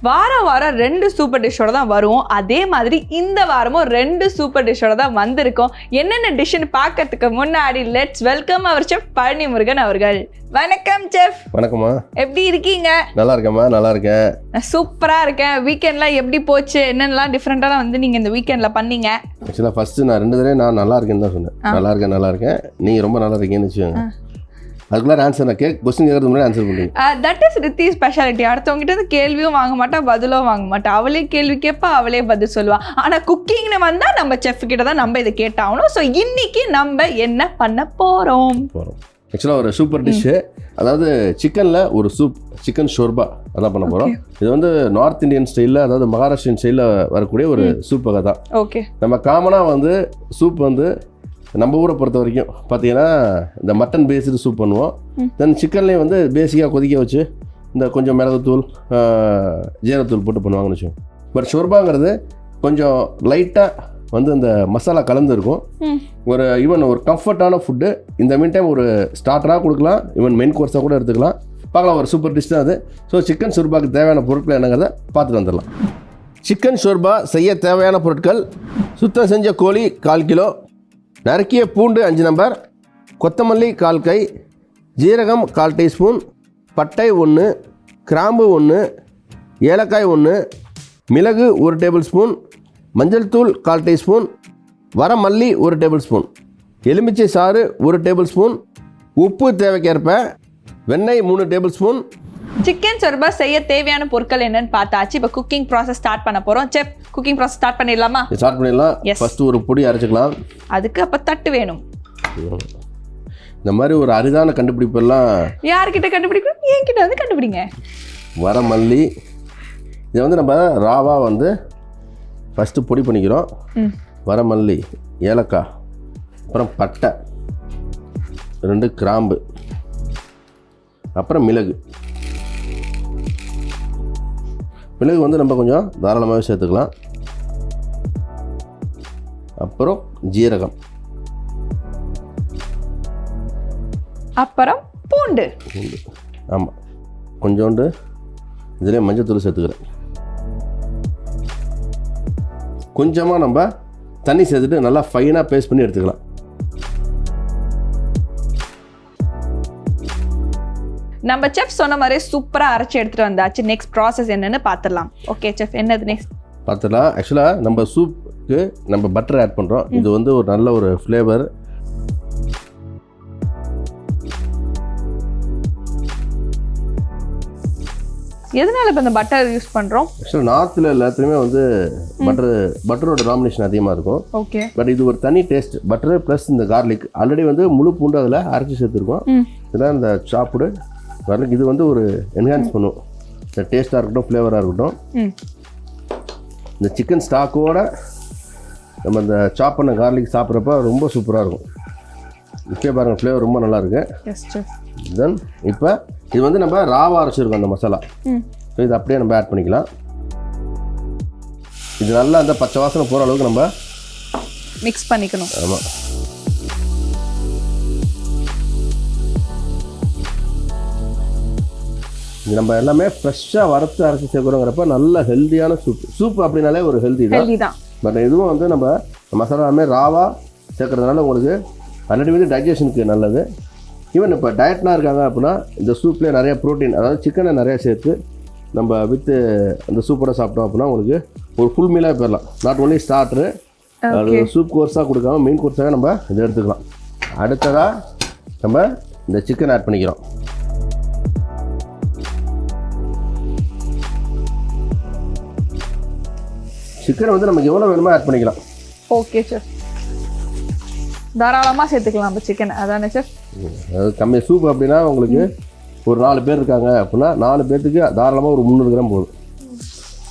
வாரம் வாரம் 2 சூப்பர் டிஷ்ஷோட தான் வரும். அதே மாதிரி இந்த வாரமும் 2 சூப்பர் டிஷ்ஷோட தான் வந்திருக்கோம். என்னென்ன டிஷ்னு பார்க்கறதுக்கு முன்னாடி let's welcome our chef Palani Murugan அவர்கள். வணக்கம் செஃப். வணக்கம்மா. எப்படி இருக்கீங்க? நல்லா இருக்கேம்மா. நல்லா இருக்கேன். நான் சூப்பராக இருக்கேன். வீக்கெண்ட்லாம் எப்படி போச்சு? என்னென்னலாம் டிஃப்ரெண்ட்டாக வந்து நீங்கள் இந்த வீக்கெண்டில் பண்ணீங்க? ஆக்சுவலாக ஃபஸ்ட்டு நான் 2 தடவை நான் நல்லா இருக்கேன்னு தான் சொன்னேன். நல்லா இருக்கேன். நீங்கள் ரொம்ப நல்லா இருக்கீங்கன்னு வச்சுக்கோங்க. அதுக்குள்ள ஆன்சர் நான் கொஸ்டின் கேட்கறதுக்கு முன்னாடி ஆன்சர் பண்ணுறீங்க. That is Rithi speciality. அடுத்தவங்ககிட்ட கேள்வியும் வாங்க மாட்டா, பதிலும் வாங்க மாட்டா. அவளே கேள்வி கேட்பா, அவளே பதில் சொல்லுவா. ஆனால் குக்கிங்னு வந்தால் நம்ம செஃப் கிட்ட தான் நம்ம இதை கேட்டாகணும். ஸோ இன்னைக்கு நம்ம என்ன பண்ண போகிறோம்? ஆக்சுவலாக ஒரு சூப்பர் டிஷ்ஷு, அதாவது சிக்கனில் ஒரு சூப், சிக்கன் ஷோர்பா அதான் பண்ண போகிறோம். இது வந்து நார்த் இந்தியன் ஸ்டைலில், அதாவது மகாராஷ்டிரியன் ஸ்டைலில் வரக்கூடிய ஒரு சூப் வகை தான். ஓகே. நம்ம காமனாக வந்து சூப் வந்து நம்ம ஊரை பொறுத்த வரைக்கும் பார்த்தீங்கன்னா இந்த மட்டன் பேஸ்டு சூப் பண்ணுவோம். தென் சிக்கன்லேயும் வந்து பேசிக்காக கொதிக்க வச்சு இந்த கொஞ்சம் மிளகுத்தூள், ஜீரகத்தூள் போட்டு பண்ணுவாங்கன்னு வச்சுக்கோங்க. பட் ஷோர்பாங்கிறது கொஞ்சம் லைட்டாக வந்து இந்த மசாலா கலந்து இருக்கும். ஈவன் ஒரு கம்ஃபர்டான ஃபுட்டு. இந்த மீன் டைம் ஒரு ஸ்டார்டராக கொடுக்கலாம், ஈவன் மெயின் கோர்ஸாக கூட எடுத்துக்கலாம். பார்க்கலாம், ஒரு சூப்பர் டிஷ் தான் அது. ஸோ சிக்கன் ஷோர்பாக்கு தேவையான பொருட்கள் என்னங்கிறத பார்த்துட்டு வந்துடலாம். சிக்கன் ஷோர்பா செய்ய தேவையான பொருட்கள்: சுத்தம் செஞ்ச கோழி 1/4 கிலோ, நறுக்கிய பூண்டு 5 நம்பர், கொத்தமல்லி 1/4 கை, ஜீரகம் 1/4 டீஸ்பூன், பட்டை 1, கிராம்பு 1, ஏலக்காய் 1, மிளகு 1 டேபிள் ஸ்பூன், மஞ்சள் தூள் 1/4 டீஸ்பூன், வரமல்லி 1 டேபிள் ஸ்பூன், எலுமிச்சை சாறு 1 டேபிள் ஸ்பூன், உப்பு தேவைக்கேற்ப, வெண்ணெய் 3 டேபிள் ஸ்பூன். சிக்கன் ஷோர்பா செய்ய தேவையான பொருட்கள் என்னன்னு பார்த்தாச்சு. இப்போ குக்கிங் ப்ராசஸ் ஸ்டார்ட் பண்ண போகிறோம். செஃப், குக்கிங் ப்ராசஸ் ஸ்டார்ட் பண்ணிடலாமா? ஸ்டார்ட் பண்ணிடலாம். ஃபஸ்ட்டு ஒரு பொடி அரைச்சிக்கலாம். அதுக்கு அப்போ தட்டு வேணும். இந்த மாதிரி ஒரு அரிதான கண்டுபிடிப்பெல்லாம் யார்கிட்ட கண்டுபிடிக்கணும்? என்கிட்ட வந்து கண்டுபிடிங்க. வரமல்லி இதை வந்து நம்ம ராவாக வந்து ஃபஸ்ட்டு பொடி பண்ணிக்கிறோம். வரமல்லி, ஏலக்காய், அப்புறம் பட்டை 2 கிராம்பு, அப்புறம் மிளகு வந்து நம்ம கொஞ்சம் தாராளமாகவே சேர்த்துக்கலாம். அப்புறம் ஜீரகம், அப்புறம் பூண்டு. ஆமாம், கொஞ்சோண்டு இதிலே மஞ்சள் தூள் சேர்த்துக்கிறேன். கொஞ்சமாக நம்ம தண்ணி சேர்த்துட்டு நல்லா ஃபைனாக பேஸ்ட் பண்ணி எடுத்துக்கலாம். நம்ம செஃப் சொன்ன மாதிரி சூப்பராக அரைச்சி எடுத்துகிட்டு வந்தாச்சு. நெக்ஸ்ட் ப்ராசஸ் என்னன்னு பார்த்துடலாம். ஓகே செஃப், என்னது நெக்ஸ்ட் பார்த்துடலாம். ஆக்சுவலாக நம்ம சூப்புக்கு நம்ம பட்டர் ஆட் பண்ணுறோம். இது வந்து ஒரு நல்ல ஒரு ஃப்ளேவர். எதனால இப்போ இந்த பட்டர் யூஸ் பண்ணுறோம்? ஆக்சுவலாக நார்த்தில் எல்லாத்துலேயுமே வந்து பட்டரோட டாமினேஷன் அதிகமாக இருக்கும். ஓகே. பட் இது ஒரு தனி டேஸ்ட். பட்டரு ப்ளஸ் இந்த கார்லிக், ஆல்ரெடி வந்து முழு பூண்டு அதில் அரைச்சி சேர்த்துருக்கோம். இதெல்லாம் இந்த சாப்புடு கார்லிக் இது வந்து ஒரு என்ஹான்ஸ் பண்ணும். இந்த டேஸ்ட்டாக இருக்கட்டும், ஃப்ளேவராக இருக்கட்டும். இந்த சிக்கன் ஸ்டாக்கோட நம்ம இந்த சாப் பண்ண கார்லிக் சாப்பிட்றப்ப ரொம்ப சூப்பராக இருக்கும். இப்போ பாருங்கள், ஃப்ளேவர் ரொம்ப நல்லாயிருக்கு. தென் இப்போ இது வந்து நம்ம ராவாக அரைச்சிருக்கோம் அந்த மசாலா. ஸோ இது அப்படியே நம்ம ஆட் பண்ணிக்கலாம். இது நல்லா அந்த பச்சை வாசனை போகிற அளவுக்கு நம்ம மிக்ஸ் பண்ணிக்கணும். ஆமாம். இது நம்ம எல்லாமே ஃப்ரெஷ்ஷாக வறுத்து அரைச்சி சேர்க்குறோங்கிறப்ப நல்ல ஹெல்த்தியான சூப் அப்படின்னாலே ஒரு ஹெல்த்தி தான். பட் இதுவும் வந்து நம்ம மசாலா எல்லாமே ராவாக சேர்க்குறதுனால உங்களுக்கு ஆல்ரெடி வந்து டைஜஷனுக்கு நல்லது. ஈவன் இப்போ டயட்னா இருக்காங்க அப்படின்னா இந்த சூப்லேயே நிறைய ப்ரோட்டீன், அதாவது சிக்கனை நிறையா சேர்த்து நம்ம வித்து அந்த சூப்பராக சாப்பிட்டோம் அப்படின்னா உங்களுக்கு ஒரு ஃபுல் மீலாக போயிடலாம். நாட் ஓன்லி ஸ்டார்ட்ரு, அது சூப் கோர்ஸாக கொடுக்காம மெயின் கோர்ஸாக நம்ம இதை எடுத்துக்கலாம். அடுத்ததாக நம்ம இந்த சிக்கன் ஆட் பண்ணிக்கிறோம். சிக்கனை வந்து நமக்கு எவ்வளோ வேணுமோ ஆட் பண்ணிக்கலாம். ஓகே சார், தாராளமாக சேர்த்துக்கலாம் நம்ம சிக்கன். அதானே சார்? அது கம்மி சூப் அப்படின்னா உங்களுக்கு ஒரு 4 பேர் இருக்காங்க அப்படின்னா 4 பேர்த்துக்கு தாராளமாக ஒரு 300 கிராம் போதும்.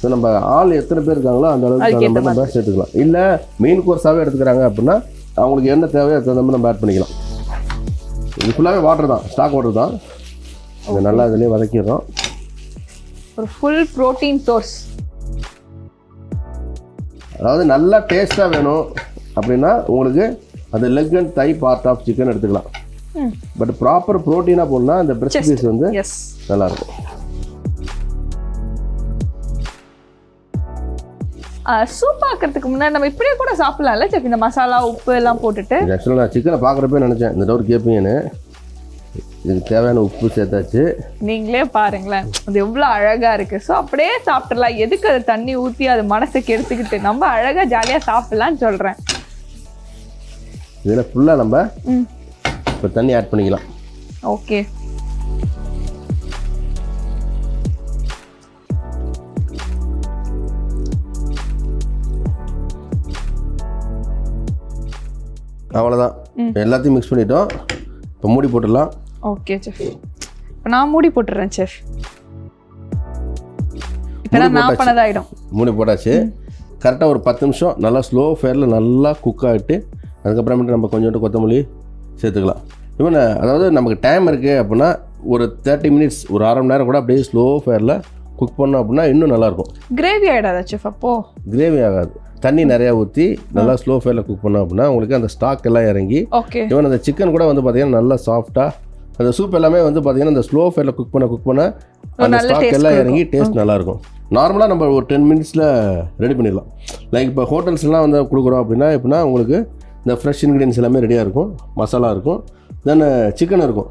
ஸோ நம்ம ஆள் எத்தனை பேர் இருக்காங்களோ அந்த அளவுக்கு நம்ம சேர்த்துக்கலாம். இல்லை மெயின் கோர்ஸாகவே எடுத்துக்கிறாங்க அப்படின்னா அவங்களுக்கு என்ன தேவையோ அது தகுந்த மாதிரி நம்ம ஆட் பண்ணிக்கலாம். இது ஃபுல்லாகவே வாட்டர் தான், ஸ்டாக் வாட்டர் தான். இது நல்லா இதுலேயே வதக்கிடுறோம். ஒரு ஃபுல் ப்ரோட்டீன் சோர்ஸ். அதாவது நல்லா டேஸ்ட்டாக வேணும் அப்படின்னா உங்களுக்கு அந்த leg and thigh part of chicken எடுத்துக்கலாம். பட் ப்ராப்பர் ப்ரோட்டீனாக போடணும்னா இந்த பிரெஸ்ட் பீஸ் வந்து நல்லாயிருக்கும். சூப் ஆக்கிறதுக்கு முன்னாடி நம்ம இப்படியே கூட சாப்பிடலாம்ல செஃப், இந்த மசாலா உப்பு எல்லாம் போட்டுட்டு. ஆக்சுவலாக நான் சிக்கனை பார்க்குறப்பே நினச்சேன் இந்த டவுட் கேட்பீங்கன்னு. இதுக்கு தேவையான உப்பு சேர்த்தாச்சு. நீங்களே பாருங்களேன் அது எவ்வளோ அழகா இருக்கு. ஸோ அப்படியே சாப்பிட்றலாம், எதுக்கு அது தண்ணி ஊற்றி அது மனசுக்கு எடுத்துக்கிட்டு, நம்ம அழகா ஜாலியாக சாப்பிடலான்னு சொல்கிறேன். இதில் ஃபுல்லாக நம்ம இப்போ தண்ணி ஆட் பண்ணிக்கலாம். ஓகே. அவ்வளோதான், எல்லாத்தையும் மிக்ஸ் பண்ணிட்டோம். இப்போ மூடி போட்டுடலாம். ஓகே செஃப், இப்போ நான் மூடி போட்டுறேன் செஃப். இப்போ நான் பண்ணதாயிடும். மூடி போட்டாச்சு. கரெக்டாக ஒரு 10 நிமிஷம் நல்லா ஸ்லோ ஃபயரில் நல்லா குக் ஆகிட்டு அதுக்கப்புறமேட்டு நம்ம கொஞ்சோண்டு கொத்தமல்லி சேர்த்துக்கலாம். இவன் அதாவது நமக்கு டைம் இருக்குது அப்படின்னா ஒரு 30 மினிட்ஸ், ஒரு அரை மணி நேரம் கூட அப்படியே ஸ்லோ ஃபயரில் குக் பண்ணோம் அப்படின்னா இன்னும் நல்லாயிருக்கும். கிரேவி ஆகிடாதா செஃப்? அப்போது கிரேவி ஆகாது. தண்ணி நிறையா ஊற்றி நல்லா ஸ்லோ ஃபயரில் குக் பண்ணோம் அப்படின்னா உங்களுக்கு அந்த ஸ்டாக் எல்லாம் இறங்கி ஓகே. ஈவன் அந்த சிக்கன் கூட வந்து பார்த்தீங்கன்னா நல்லா சாஃப்டாக, அந்த சூப் எல்லாமே வந்து பார்த்தீங்கன்னா அந்த ஸ்லோ ஃபயரில் குக் பண்ண அந்த ஸ்டாக் எல்லாம் இறங்கி டேஸ்ட் நல்லாயிருக்கும். நார்மலாக நம்ம ஒரு 10 மினிட்ஸில் ரெடி பண்ணிடலாம். லைக் இப்போ ஹோட்டல்ஸ்லாம் வந்து கொடுக்குறோம் எப்படின்னா உங்களுக்கு இந்த ஃப்ரெஷ் இன்க்ரீடியன்ஸ் எல்லாமே ரெடியாக இருக்கும், மசாலா இருக்கும், தென் சிக்கன் இருக்கும்,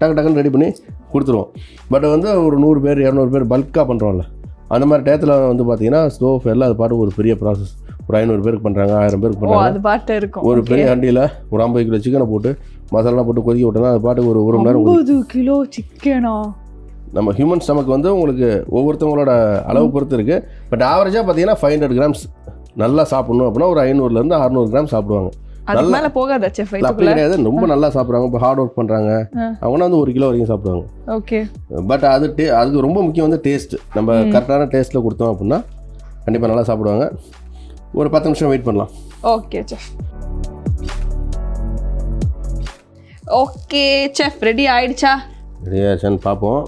டக்குன்னு ரெடி பண்ணி கொடுத்துருவோம். பட் வந்து ஒரு 100 பேர் 200 பேர் பல்காக பண்ணுறோம்ல, அந்த மாதிரி டயத்தில் வந்து பார்த்தீங்கன்னா ஸ்லோ ஃபயரில் அது பாட்டு ஒரு பெரிய ப்ராசஸ். ஒரு 500 பேருக்கு பண்ணுறாங்க, 1000 பேருக்கு பண்ணுறாங்க. ஒரு பெரிய ஹண்டியில் ஒரு 50 கிலோ சிக்கனை போட்டு மசாலாலாம் போட்டு கொதிக்க விட்டோம்னா அது பாட்டுக்கு ஒரு மணி நேரம். 50 கிலோ சிக்கனா? நம்ம ஹியூமன் ஸ்டமக் வந்து உங்களுக்கு ஒவ்வொருத்தவங்களோட அளவு பொறுத்து இருக்குது. பட் ஆவரேஜாக பார்த்தீங்கன்னா 500 கிராம்ஸ் நல்லா சாப்பிடணும் அப்படின்னா ஒரு 500லேருந்து 600 கிராம் சாப்பிடுவாங்க. நல்லா போகாதா செஃப்? அப்படி கிடையாது, ரொம்ப நல்லா சாப்பிட்றாங்க. இப்போ ஹார்ட் ஒர்க் பண்ணுறாங்க அவங்கன்னா வந்து 1 கிலோ வரைக்கும் சாப்பிடுவாங்க. ஓகே. பட் அதுக்கு ரொம்ப முக்கியம் வந்து டேஸ்ட்டு. நம்ம கரெக்டான டேஸ்ட்டில் கொடுத்தோம் அப்படின்னா கண்டிப்பாக நல்லா சாப்பிடுவாங்க. ஒரு 10 நிமிஷம் வெயிட் பண்ணலாம். Okay chef. Okay chef, ready ஆயிடுச்சா? ரெடி ஆயிடுச்சான்னு பார்ப்போம்.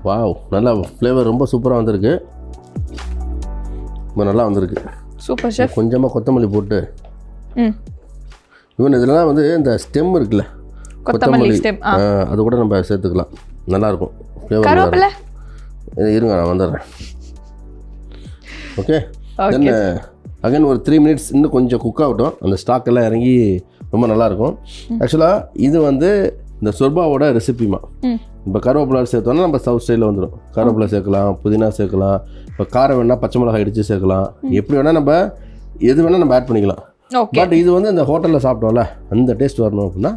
வாவ், நல்லா ஃப்ளேவர் ரொம்ப சூப்பராக வந்திருக்கு. ரொம்ப நல்லா வந்திருக்கு. Super chef. கொஞ்சமாக கொத்தமல்லி போட்டு இவன் இதெல்லாம் வந்து இந்த ஸ்டெம் இருக்குல்ல, கொத்தமல்லி ஸ்டெம், அது கூட நம்ம சேர்த்துக்கலாம். நல்லாயிருக்கும் ஃப்ளேவர். கருவேப்பிலை இருங்க நான் வந்துடுறேன். ஓகே. தென் அகைன் ஒரு 3 மினிட்ஸ் இன்னும் கொஞ்சம் குக் ஆகட்டும். அந்த ஸ்டாக் எல்லாம் இறங்கி ரொம்ப நல்லாயிருக்கும். ஆக்சுவலாக இது வந்து இந்த சொர்பாவோட ரெசிபிமா. இப்போ கருவேப்பிலை சேர்த்தோன்னா நம்ம சவுத் ஸ்டைலில் வந்துடும். கருவேப்பிலை சேர்க்கலாம், புதினா சேர்க்கலாம், இப்போ காரம் வேணால் பச்சை மிளகாய் இடித்து சேர்க்கலாம், எப்படி வேணால் நம்ம எது வேணால் நம்ம ஆட் பண்ணிக்கலாம். பட் இது வந்து இந்த ஹோட்டலில் சாப்பிட்டோம்ல அந்த டேஸ்ட் வரணும் அப்படின்னா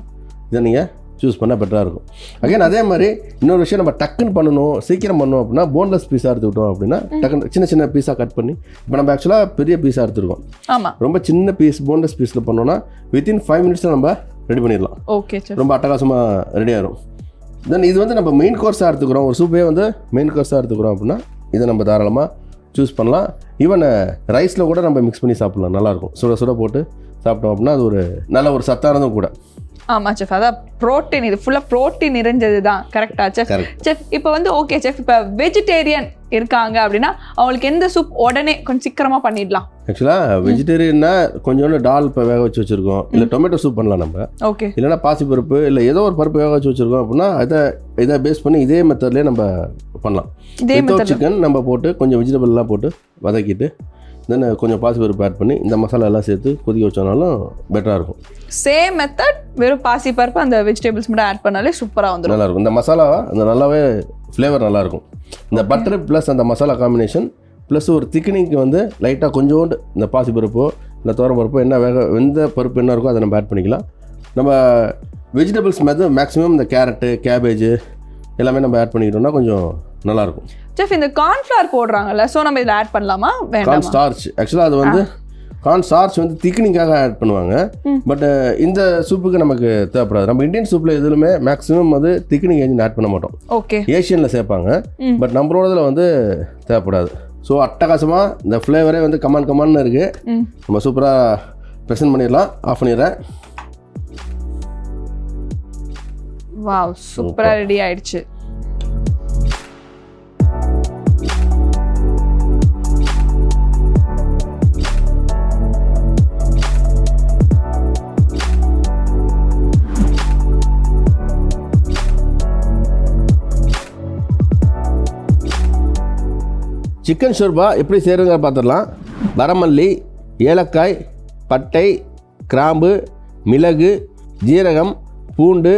இதை நீங்கள் சூஸ் பண்ணால் பெட்டராக இருக்கும். அகைன் அதே மாதிரி இன்னொரு விஷயம், நம்ம டக்குன்னு பண்ணணும், சீக்கிரம் பண்ணணும் அப்படின்னா போன்லெஸ் பீஸாக எடுத்துக்கிட்டோம் அப்படின்னா டக்குன்னு சின்ன சின்ன பீஸாக கட் பண்ணி, இப்போ நம்ம ஆக்சுவலாக பெரிய பீஸாக எடுத்துருக்கோம். ஆமாம். ரொம்ப சின்ன பீஸ் போன்லெஸ் பீஸில் பண்ணோன்னா வித்தின் 5 மினிட்ஸில் நம்ம ரெடி பண்ணிடலாம். ஓகே. ரொம்ப அட்டகாசமாக ரெடி ஆகிடும். தென் இது வந்து நம்ம மெயின் கோர்ஸாக எடுத்துக்கிறோம், ஒரு சூப்பே வந்து மெயின் கோர்ஸாக எடுத்துக்கிறோம் அப்படின்னா இதை நம்ம தாராளமாக சூஸ் பண்ணலாம். ஈவன் ரைஸில் கூட நம்ம மிக்ஸ் பண்ணி சாப்பிட்லாம், நல்லாயிருக்கும். சுட சுட போட்டு சாப்பிட்டோம் அப்படின்னா அது ஒரு நல்ல ஒரு சத்தானதும் கூட. ஆமாம் செஃப், அதான் ப்ரோட்டீன், இது ஃபுல்லாக ப்ரோட்டீன் நிறைஞ்சது தான். கரெக்டா செஃப்? செஃப் இப்போ வந்து ஓகே செஃப், இப்போ வெஜிடேரியன் இருக்காங்க அப்படின்னா அவங்களுக்கு எந்த சூப் உடனே கொஞ்சம் சீக்கிரமாக பண்ணிடலாம்? ஆக்சுவலாக வெஜிடேரியன்னா கொஞ்சோண்டு டால் இப்போ வேக வச்சு வச்சுருக்கோம், இல்லை டொமேட்டோ சூப் பண்ணலாம் நம்ம. ஓகே. இல்லைனா பாசிப்பருப்பு இல்லை ஏதோ ஒரு பருப்பு வேக வச்சு வச்சுருக்கோம் அப்படின்னா இதை பேஸ் பண்ணி இதே மெத்தட்லேயே நம்ம பண்ணலாம். வித்தவுட் சிக்கன் நம்ம போட்டு கொஞ்சம் வெஜிடபிள்லாம் போட்டு வதக்கிட்டு தென் கொஞ்சம் பாசிப்பருப்பு ஆட் பண்ணி இந்த மசாலா எல்லாம் சேர்த்து கொதிக்க வச்சோனாலும் பெட்டராக இருக்கும். சேம் மெத்தட், வெறும் பாசிப்பருப்பு அந்த வெஜிடபிள்ஸ் மட்டும் ஆட் பண்ணாலே சூப்பராக வந்துடும். நல்லாயிருக்கும். இந்த மசாலா அந்த நல்லாவே ஃப்ளேவர் நல்லாயிருக்கும். இந்த பட்டர் ப்ளஸ் அந்த மசாலா காம்பினேஷன் ப்ளஸ் ஒரு திக்னிங்க்கு வந்து லைட்டாக கொஞ்சோண்டு இந்த பாசிப்பருப்போ இல்லை துவரம்பருப்போ என்ன எந்த பருப்பு என்ன இருக்கோ அதை நம்ம ஆட் பண்ணிக்கலாம். நம்ம வெஜிடபிள்ஸ் மேக்ஸிமம் இந்த கேரட்டு கேபேஜு எல்லாமே நம்ம ஆட் பண்ணிக்கிட்டோம்னா கொஞ்சம் நல்லாயிருக்கும். செஃப், இந்த கார்ன்ஃப்ளவர் போடுறாங்கல்ல, ஸோ நம்ம இதில் ஆட் பண்ணலாமா வேண்டாமா? கார்ன் ஸ்டார்ச் ஆக்சுவலாக அது வந்து கார்ன் ஸ்டார்ச் வந்து திக்னிங்காக ஆட் பண்ணுவாங்க. பட் இந்த சூப்புக்கு நமக்கு தேவைப்படாது. நம்ம இந்தியன் சூப்பில் எதுலுமே மேக்ஸிமம் வந்து திக்னிங் எதுவும் ஆட் பண்ண மாட்டோம். ஓகே. ஏஷியனில் சேர்ப்பாங்க, பட் நம்மளோடதில் வந்து தேவைப்படாது. ஸோ அட்டகாசமாக இந்த ஃப்ளேவரே வந்து கமான்னு இருக்குது. நம்ம சூப்பராக ப்ரெசென்ட் பண்ணிடலாம். ஆஃப் பண்ணிடுறேன். வாவ், சூப்பராக ரெடி ஆயிடுச்சு. சிக்கன் ஷோர்பா எப்படி செய்கிறதுங்க பார்த்துடலாம். வரமல்லி, ஏலக்காய், பட்டை, கிராம்பு, மிளகு, ஜீரகம், பூண்டு,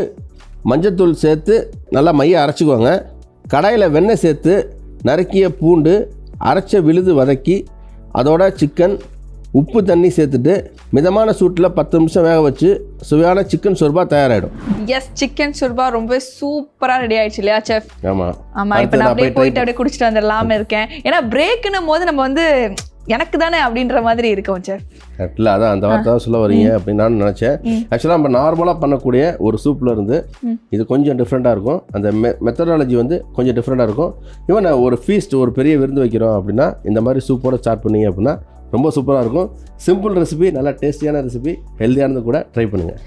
மஞ்சத்தூள் சேர்த்து நல்லா மைய அரைச்சிக்குவாங்க. கடாயில் வெண்ணெய் சேர்த்து நறுக்கிய பூண்டு, அரைச்ச விழுது வதக்கி அதோட சிக்கன், உப்பு தண்ணி சேர்த்துட்டு மிதமான சூட்டில் 10 நிமிஷம் வேக வச்சு சுவையான chicken shorba தயாராகிடும். S, chicken shorba ரொம்ப சூப்பராக ரெடி ஆயிடுச்சு இல்லையா செஃப்? ஆமாம் ஆமாம், இப்போ நான் அப்படியே போயிட்டு அப்படியே குடிச்சிட்டு வந்துடலாம்னு இருக்கேன். ஏன்னா பிரேக்குன்னும் போது நம்ம வந்து எனக்கு தானே அப்படின்ற மாதிரி இருக்கும் செஃப். இல்லை, அதான் அந்த வார்த்தை தான் சொல்ல வரீங்க அப்படின்னு நான் நினச்சேன். ஆக்சுவலாக நம்ம நார்மலாக பண்ணக்கூடிய ஒரு சூப்பில் இருந்து இது கொஞ்சம் டிஃப்ரெண்ட்டாக இருக்கும். அந்த மெத்தடாலஜி வந்து கொஞ்சம் டிஃப்ரெண்ட்டாக இருக்கும். இவன் ஒரு ஃபீஸ்ட், ஒரு பெரிய விருந்து வைக்கிறோம் அப்படின்னா இந்த மாதிரி சூப்போட ஸ்டார்ட் பண்ணீங்க அப்படின்னா ரொம்ப சூப்பராக இருக்கும். சிம்பிள் ரெசிபி, நல்லா டேஸ்டியான ரெசிபி, ஹெல்த்தியானது கூட ட்ரை பண்ணுங்கள்.